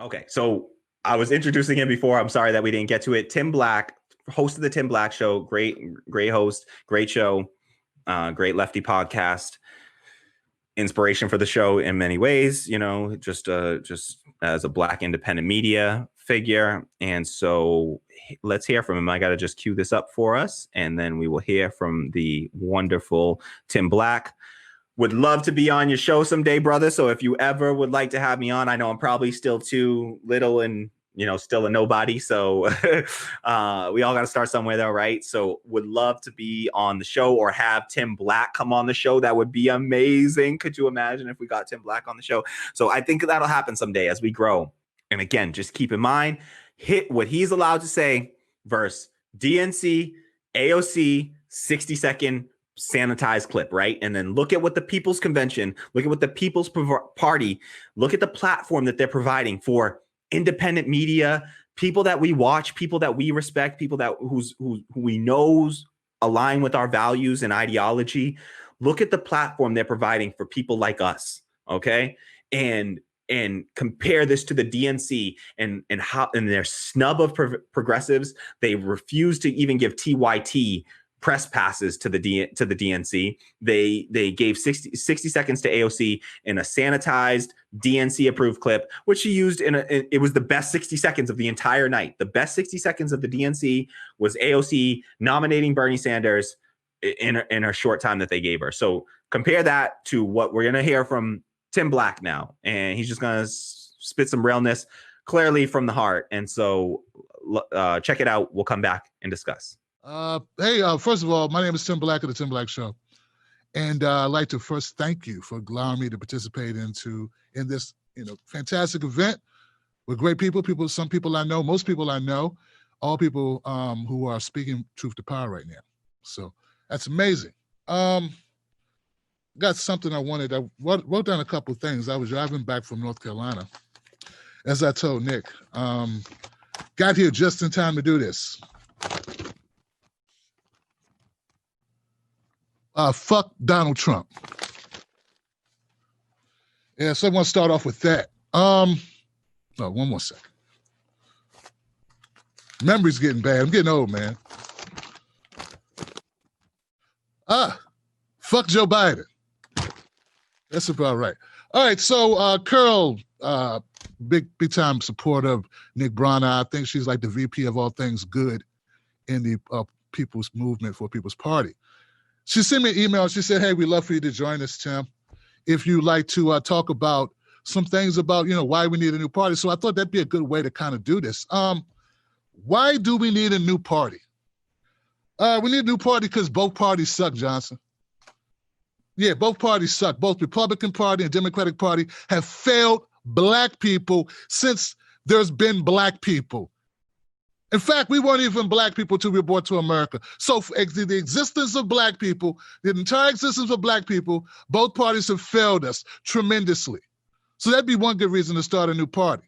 Okay, so I was introducing him before. I'm sorry that we didn't get to it. Tim Black, host of the Tim Black Show. Great host, great show, great lefty podcast. Inspiration for the show in many ways, just as a Black independent media figure. And so let's hear from him. I got to just cue this up for us, and then we will hear from the wonderful Tim Black. Would love to be on your show someday, brother. So if you ever would like to have me on, I know I'm probably still too little and, still a nobody. So we all got to start somewhere though, right? So would love to be on the show or have Tim Black come on the show. That would be amazing. Could you imagine if we got Tim Black on the show? So I think that'll happen someday as we grow. And again, just keep in mind, hit what he's allowed to say versus DNC, AOC, 60-second sanitized clip, right? And then look at what the People's Convention, look at what the People's Party, look at the platform that they're providing for independent media, people that we watch, people that we respect, people that who we know align with our values and ideology. Look at the platform they're providing for people like us, okay? And compare this to the DNC and their snub of progressives. They refuse to even give TYT press passes to the DNC. They gave 60 seconds to AOC in a sanitized DNC approved clip, which she used it was the best 60 seconds of the entire night. The best 60 seconds of the DNC was AOC nominating Bernie Sanders in her short time that they gave her. So compare that to what we're going to hear from Tim Black now. And he's just going to spit some realness clearly from the heart. And so check it out. We'll come back and discuss. Hey, first of all, my name is Tim Black of the Tim Black Show. And I'd like to first thank you for allowing me to participate in this, fantastic event with great people, some people I know, most people I know, all people who are speaking truth to power right now. So that's amazing. Got something I wanted. I wrote down a couple of things. I was driving back from North Carolina. As I told Nick, got here just in time to do this. Fuck Donald Trump. Yeah, so I want to start off with that. No, one more second. Memory's getting bad. I'm getting old, man. Fuck Joe Biden. That's about right. All right, so Curl, big time supporter of Nick Brana. I think she's like the VP of all things good in the People's Movement for People's Party. She sent me an email. She said, hey, we'd love for you to join us, Tim, if you'd like to talk about some things about, why we need a new party. So I thought that'd be a good way to kind of do this. Why do we need a new party? We need a new party because both parties suck, Johnson. Yeah, both parties suck. Both Republican Party and Democratic Party have failed Black people since there's been Black people. In fact, we weren't even Black people until we were brought to America. So the existence of Black people, the entire existence of Black people, both parties have failed us tremendously. So that'd be one good reason to start a new party.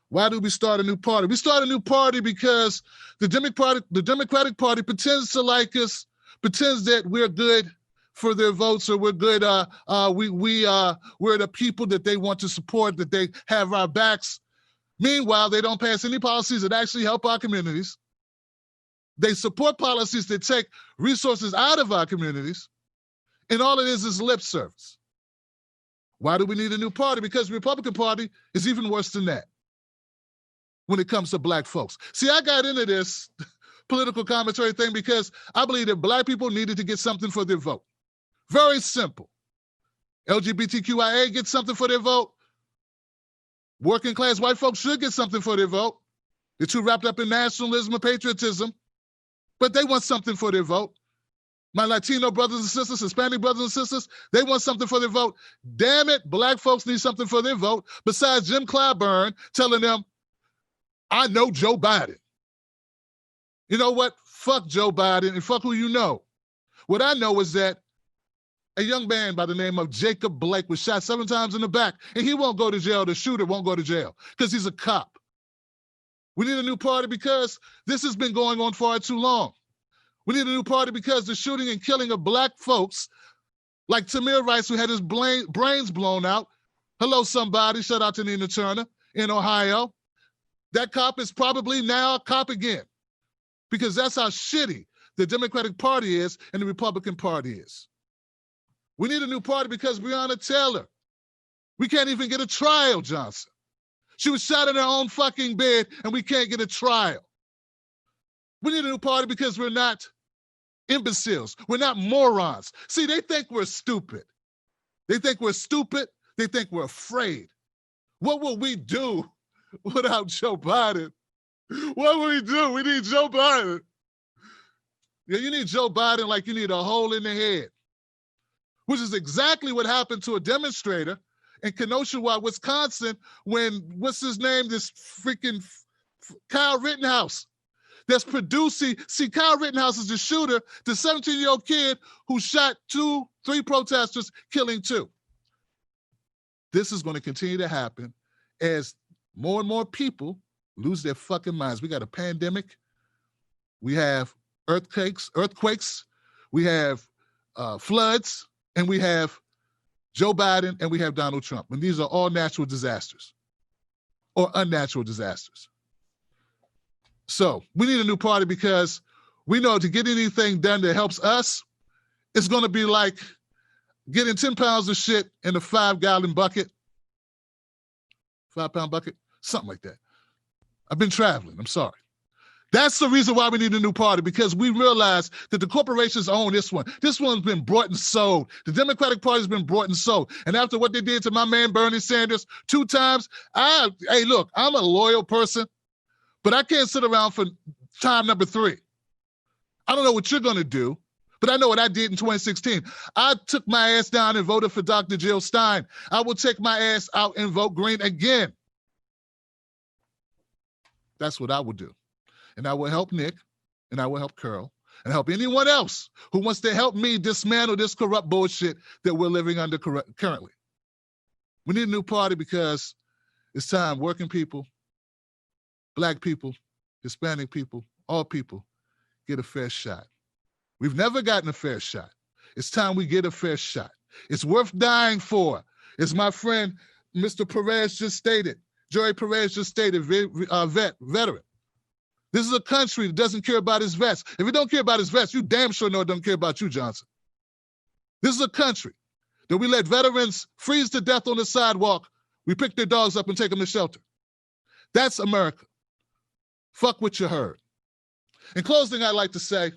Why do we start a new party? We start a new party because the Democratic Party pretends to like us, pretends that we're good for their votes, or we're good. We're the people that they want to support, that they have our backs. Meanwhile, they don't pass any policies that actually help our communities. They support policies that take resources out of our communities, and all it is lip service. Why do we need a new party? Because the Republican Party is even worse than that when it comes to Black folks. See, I got into this political commentary thing because I believe that Black people needed to get something for their vote. Very simple. LGBTQIA gets something for their vote. Working class white folks should get something for their vote. They're too wrapped up in nationalism or patriotism, but they want something for their vote. My Latino brothers and sisters, Hispanic brothers and sisters, they want something for their vote. Damn it, Black folks need something for their vote besides Jim Clyburn telling them, I know Joe Biden. You know what? Fuck Joe Biden and fuck who you know. What I know is that a young man by the name of Jacob Blake was shot 7 times in the back, and he won't go to jail. The shooter won't go to jail because he's a cop. We need a new party because this has been going on far too long. We need a new party because the shooting and killing of Black folks, like Tamir Rice, who had his brains blown out. Hello, somebody. Shout out to Nina Turner in Ohio, that cop is probably now a cop again, because that's how shitty the Democratic Party is and the Republican Party is. We need a new party because Breonna Taylor, we can't even get a trial, Johnson. She was shot in her own fucking bed and we can't get a trial. We need a new party because we're not imbeciles. We're not morons. See, they think we're stupid. They think we're stupid. They think we're afraid. What will we do without Joe Biden? What will we do? We need Joe Biden. Yeah, you need Joe Biden like you need a hole in the head, which is exactly what happened to a demonstrator in Kenosha, Wisconsin, when, what's his name, this freaking Kyle Rittenhouse that's producing, see, Kyle Rittenhouse is the shooter, the 17-year-old kid who shot 3 protesters, killing 2. This is going to continue to happen as more and more people lose their fucking minds. We got a pandemic. We have earthquakes. We have floods, and we have Joe Biden, and we have Donald Trump. And these are all natural disasters or unnatural disasters. So we need a new party because we know to get anything done that helps us, it's going to be like getting 10 pounds of shit in a 5-gallon bucket, 5-pound bucket, something like that. I've been traveling. I'm sorry. That's the reason why we need a new party, because we realize that the corporations own this one. This one's been bought and sold. The Democratic Party's been bought and sold. And after what they did to my man Bernie Sanders 2 times, hey, look, I'm a loyal person, but I can't sit around for time number 3. I don't know what you're going to do, but I know what I did in 2016. I took my ass down and voted for Dr. Jill Stein. I will take my ass out and vote green again. That's what I would do. And I will help Nick, and I will help Curl, and help anyone else who wants to help me dismantle this corrupt bullshit that we're living under currently. We need a new party because it's time working people, Black people, Hispanic people, all people get a fair shot. We've never gotten a fair shot. It's time we get a fair shot. It's worth dying for. As my friend, Mr. Perez just stated, Joey Perez just stated, veteran. This is a country that doesn't care about its vets. If it don't care about its vets, you damn sure know it don't care about you, Johnson. This is a country that we let veterans freeze to death on the sidewalk. We pick their dogs up and take them to shelter. That's America. Fuck what you heard. In closing, I'd like to say,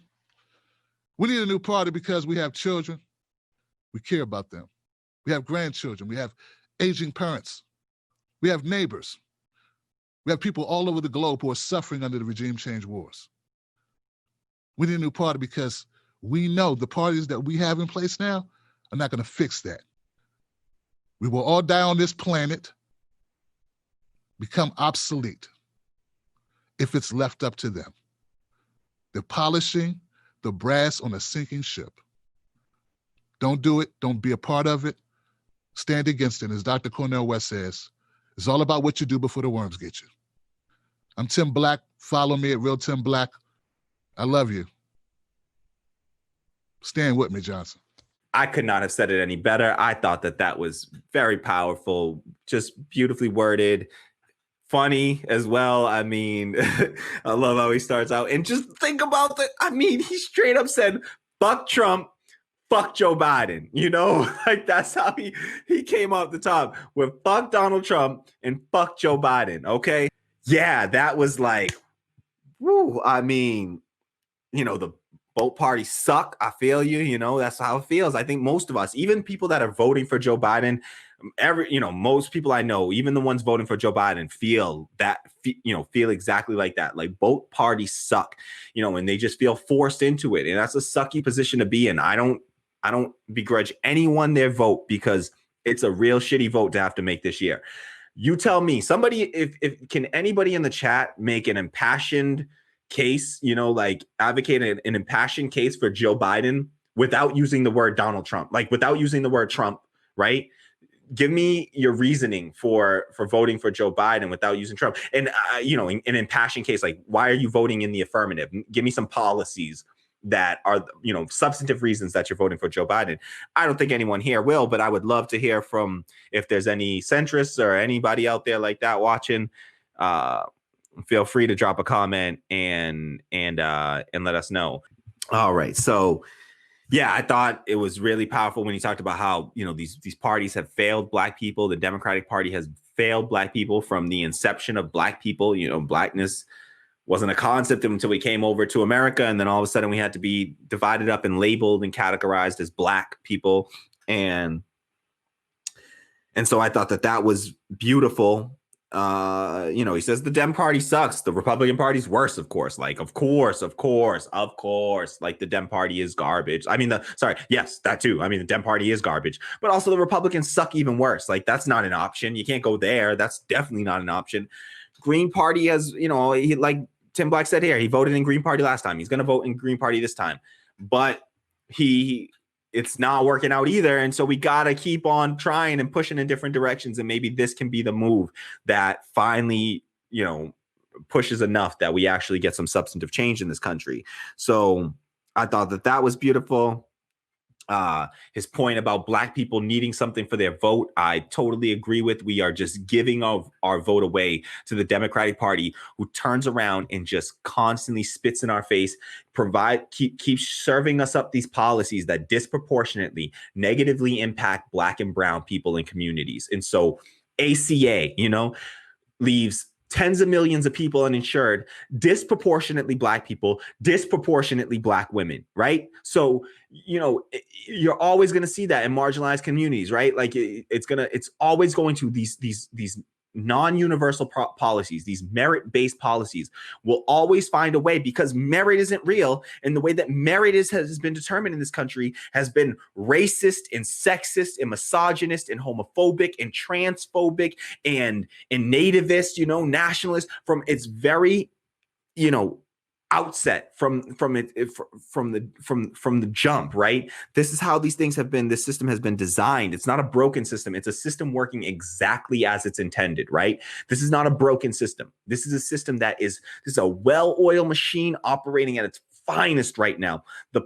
we need a new party because we have children. We care about them. We have grandchildren. We have aging parents. We have neighbors. We have people all over the globe who are suffering under the regime change wars. We need a new party because we know the parties that we have in place now are not going to fix that. We will all die on this planet, become obsolete if it's left up to them. They're polishing the brass on a sinking ship. Don't do it. Don't be a part of it. Stand against it. As Dr. Cornel West says, it's all about what you do before the worms get you. I'm Tim Black. Follow me at Real Tim Black. I love you. Stand with me, Johnson. I could not have said it any better. I thought that was very powerful, just beautifully worded, funny as well. I mean, I love how he starts out. And just think about he straight up said, fuck Trump, fuck Joe Biden, like that's how he came off the top with fuck Donald Trump and fuck Joe Biden. Okay. Yeah, that was like, woo. The both parties suck. I feel you, that's how it feels. I think most of us, even people that are voting for Joe Biden, most people I know, even the ones voting for Joe Biden feel exactly like that. Like both parties suck, and they just feel forced into it. And that's a sucky position to be in. I don't begrudge anyone their vote because it's a real shitty vote to have to make this year. You tell me, somebody, if can anybody in the chat make an impassioned case, advocate an impassioned case for Joe Biden without using the word Donald Trump, like without using the word Trump, right? Give me your reasoning for voting for Joe Biden without using Trump. And, an impassioned case, like why are you voting in the affirmative? Give me some policies that are, you know, substantive reasons that you're voting for Joe Biden. I don't think anyone here will, but I would love to hear from, if there's any centrists or anybody out there like that watching, feel free to drop a comment and let us know. All right. So yeah, I thought it was really powerful when he talked about how, you know, these parties have failed Black people. The Democratic Party has failed Black people from the inception of Black people. You know, Blackness wasn't a concept until we came over to America. And then all of a sudden we had to be divided up and labeled and categorized as Black people. And so I thought that was beautiful. You know, he says the Dem Party sucks. The Republican Party's worse, of course. Like, of course. Like, the Dem Party is garbage. I mean, yes, that too. I mean, the Dem Party is garbage, but also the Republicans suck even worse. Like, that's not an option. You can't go there. That's definitely not an option. Green Party has, you know, like Tim Black said here, he voted in Green Party last time. He's going to vote in Green Party this time, but it's not working out either. And so we got to keep on trying and pushing in different directions. And maybe this can be the move that finally, you know, pushes enough that we actually get some substantive change in this country. So I thought that was beautiful. His point about Black people needing something for their vote, I totally agree with. We are just giving our vote away to the Democratic Party, who turns around and just constantly spits in our face, keeps serving us up these policies that disproportionately negatively impact Black and brown people in communities. And so ACA, you know, leaves tens of millions of people uninsured, disproportionately Black people, disproportionately Black women, right? So, you know, you're always going to see that in marginalized communities, right? Like it's always going to these non-universal policies, these merit-based policies will always find a way, because merit isn't real. And the way that merit has been determined in this country has been racist and sexist and misogynist and homophobic and transphobic and nativist, you know, nationalist from its very, you know, outset from the jump, right? This is how these things have been. This system has been designed. It's not a broken system. It's a system working exactly as it's intended, right? This is not a broken system. This is a system this is a well-oiled machine operating at its finest right now. The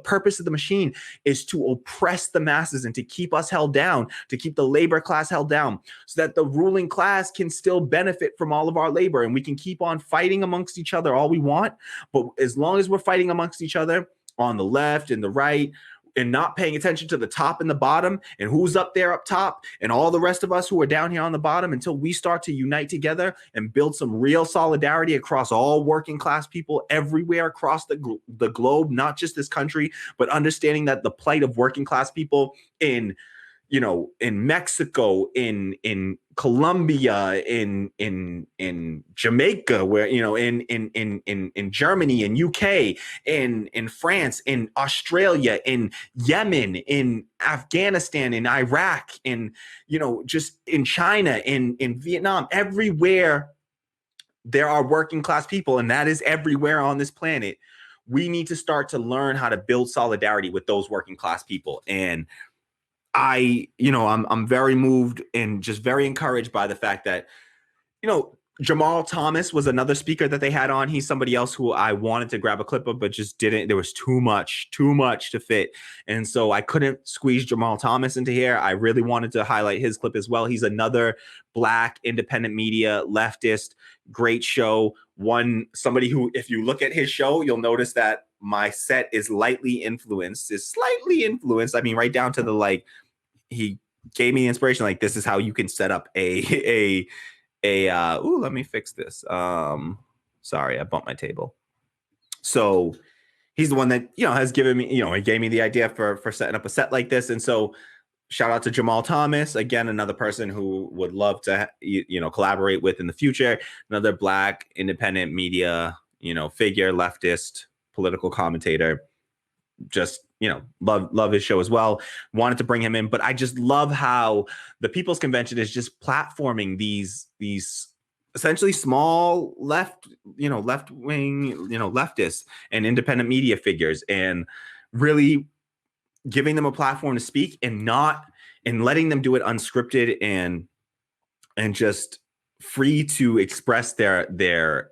purpose of the machine is to oppress the masses and to keep us held down, to keep the labor class held down, so that the ruling class can still benefit from all of our labor, and we can keep on fighting amongst each other all we want. But as long as we're fighting amongst each other on the left and the right, and not paying attention to the top and the bottom and who's up there up top and all the rest of us who are down here on the bottom, until we start to unite together and build some real solidarity across all working class people everywhere across the globe, not just this country, but understanding that the plight of working class people in, you know, in Mexico, in Colombia, in Jamaica, where, you know, in Germany, in UK, in France, in Australia, in Yemen, in Afghanistan, in Iraq, in, you know, just in China, in Vietnam, everywhere there are working class people, and that is everywhere on this planet. We need to start to learn how to build solidarity with those working class people. And I'm very moved and just very encouraged by the fact that, you know, Jamal Thomas was another speaker that they had on. He's somebody else who I wanted to grab a clip of, but just didn't. There was too much to fit. And so I couldn't squeeze Jamal Thomas into here. I really wanted to highlight his clip as well. He's another Black independent media leftist, great show. Somebody who, if you look at his show, you'll notice that my set is slightly influenced. I mean, right down to the, like, he gave me the inspiration, like, this is how you can set up let me fix this. Sorry, I bumped my table. So he's the one that, you know, has given me, you know, he gave me the idea for setting up a set like this. And so shout out to Jamal Thomas, again, another person who would love to, you know, collaborate with in the future, another Black independent media, you know, figure, leftist, political commentator. Just, you know, love his show as well. Wanted to bring him in, but I just love how the People's Convention is just platforming these essentially small left-wing, you know, leftists and independent media figures, and really giving them a platform to speak, and letting them do it unscripted and just free to express their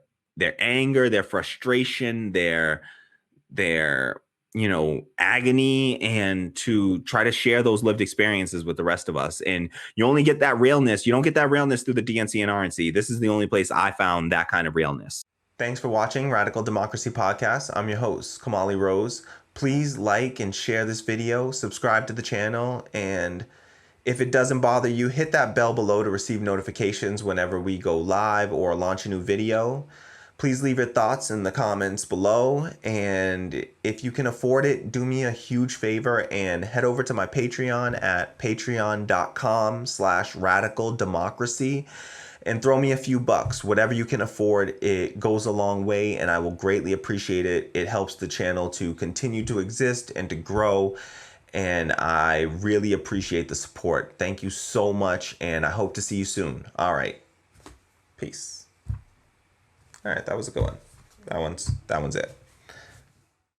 anger, their frustration, their their agony, and to try to share those lived experiences with the rest of us. And you only get that realness. You don't get that realness through the DNC and RNC. This is the only place I found that kind of realness. Thanks for watching Radical Democracy Podcast. I'm your host, Kahmali Rose. Please like and share this video, subscribe to the channel, and if it doesn't bother you, hit that bell below to receive notifications whenever we go live or launch a new video. Please leave your thoughts in the comments below, and if you can afford it, do me a huge favor and head over to my Patreon at patreon.com/radicaldemocracy and throw me a few bucks. Whatever you can afford, it goes a long way, and I will greatly appreciate it. It helps the channel to continue to exist and to grow, and I really appreciate the support. Thank you so much, and I hope to see you soon. All right, peace. All right, that was a good one. That one's it.